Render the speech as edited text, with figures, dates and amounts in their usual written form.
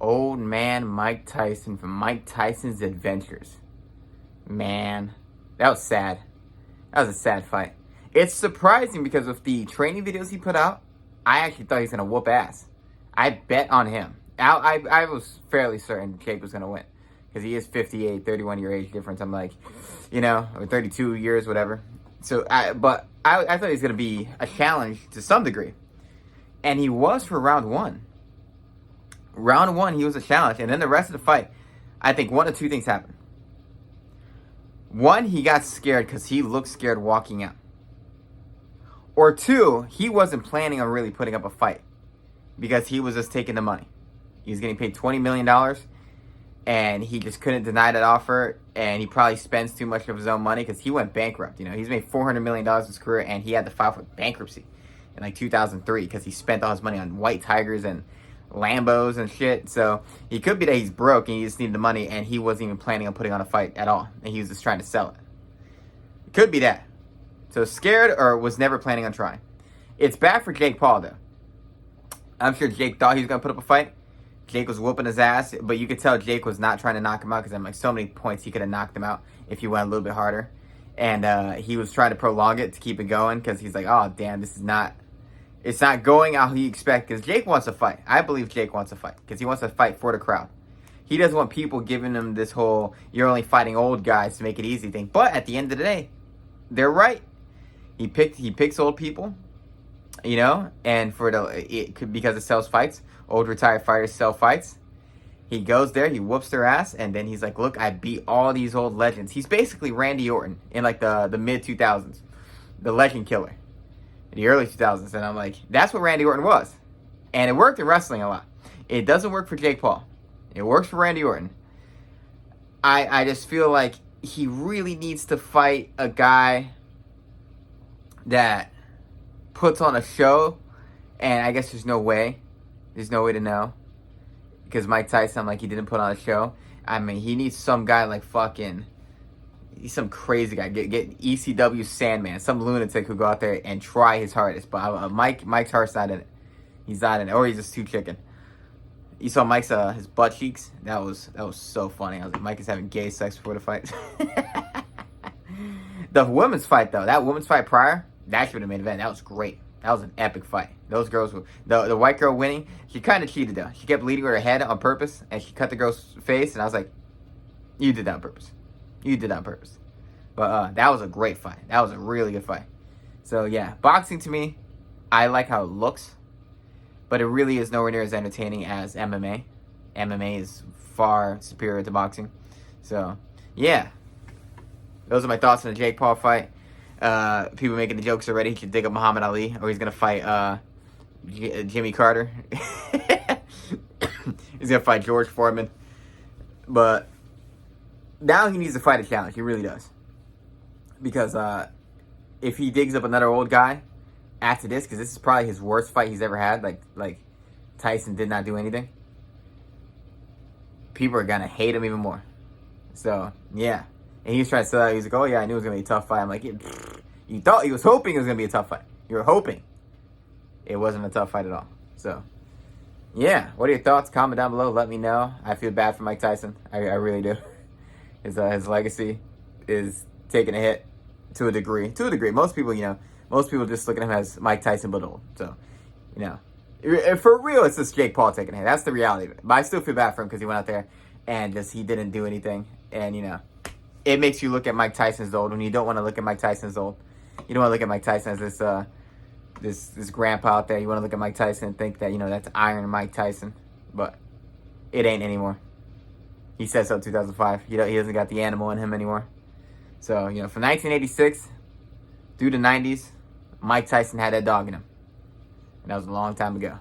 Old man Mike Tyson from Mike Tyson's Adventures. Man, that was sad. That was a sad fight. It's surprising because with the training videos he put out, I actually thought he was going to whoop ass. I bet on him. I was fairly certain Jake was going to win. Because he is 58, 31-year age difference. I'm like, or 32 years, whatever. So, I thought he was going to be a challenge to some degree. And he was for round one. Round one, he was a challenge. And then the rest of the fight, I think one of two things happened. One, he got scared because he looked scared walking out. Or two, he wasn't planning on really putting up a fight. Because he was just taking the money. He was getting paid $20 million. And he just couldn't deny that offer. And he probably spends too much of his own money because he went bankrupt. He's made $400 million in his career. And he had to file for bankruptcy in like 2003 because he spent all his money on white tigers and Lambos and shit. So he could be that he's broke and he just needed the money. And he wasn't even planning on putting on a fight at all. And he was just trying to sell it. It could be that. So scared or was never planning on trying. It's bad for Jake Paul though. I'm sure Jake thought he was going to put up a fight. Jake was whooping his ass, but you could tell Jake was not trying to knock him out because I'm like so many points he could have knocked him out if he went a little bit harder. And he was trying to prolong it to keep it going because he's like, oh, damn, it's not going how he expects because Jake wants to fight. I believe Jake wants to fight because he wants to fight for the crowd. He doesn't want people giving him this whole, you're only fighting old guys to make it easy thing. But at the end of the day, they're right. He picks old people, and because it sells fights. Old retired fighters sell fights. He goes there, he whoops their ass, and then he's like, look, I beat all these old legends. He's basically Randy Orton in like the mid-2000s. The legend killer. In the early 2000s. And I'm like, that's what Randy Orton was. And it worked in wrestling a lot. It doesn't work for Jake Paul. It works for Randy Orton. I just feel like he really needs to fight a guy that puts on a show. And I guess there's no way. There's no way to know. Because Mike Tyson, he didn't put on a show. I mean, he needs some guy he's some crazy guy. Get ECW Sandman, some lunatic who go out there and try his hardest. But Mike's heart's not in it. He's not in it. Or he's just too chicken. You saw Mike's his butt cheeks? That was so funny. I was like, Mike is having gay sex before the fight. The women's fight, though. That women's fight prior, that should have been the main event. That was great. That was an epic fight. Those girls were... The white girl winning, she kind of cheated, though. She kept leading with her head on purpose, and she cut the girl's face, and I was like, you did that on purpose. You did that on purpose. But that was a great fight. That was a really good fight. So, yeah. Boxing, to me, I like how it looks, but it really is nowhere near as entertaining as MMA. MMA is far superior to boxing. So, yeah. Those are my thoughts on the Jake Paul fight. People making the jokes already. He should dig up Muhammad Ali, or he's gonna fight Jimmy Carter. He's gonna fight George Foreman. But now he needs to fight a challenge. He really does. Because if he digs up another old guy after this, because this is probably his worst fight he's ever had. Like Tyson did not do anything. People are gonna hate him even more. So yeah. And he was trying to sell out. He was like, oh, yeah, I knew it was going to be a tough fight. I'm like, you thought he was hoping it was going to be a tough fight. You were hoping. It wasn't a tough fight at all. So, yeah. What are your thoughts? Comment down below. Let me know. I feel bad for Mike Tyson. I really do. His legacy is taking a hit to a degree. To a degree. Most people just look at him as Mike Tyson but old. So, for real, it's just Jake Paul taking a hit. That's the reality of it. But I still feel bad for him because he went out there and he didn't do anything. And, it makes you look at Mike Tyson as old when you don't want to look at Mike Tyson as old. You don't want to look at Mike Tyson as this grandpa out there. You want to look at Mike Tyson and think that, that's Iron Mike Tyson. But it ain't anymore. He said so in 2005. He doesn't got the animal in him anymore. So, from 1986 through the 90s, Mike Tyson had that dog in him. And that was a long time ago.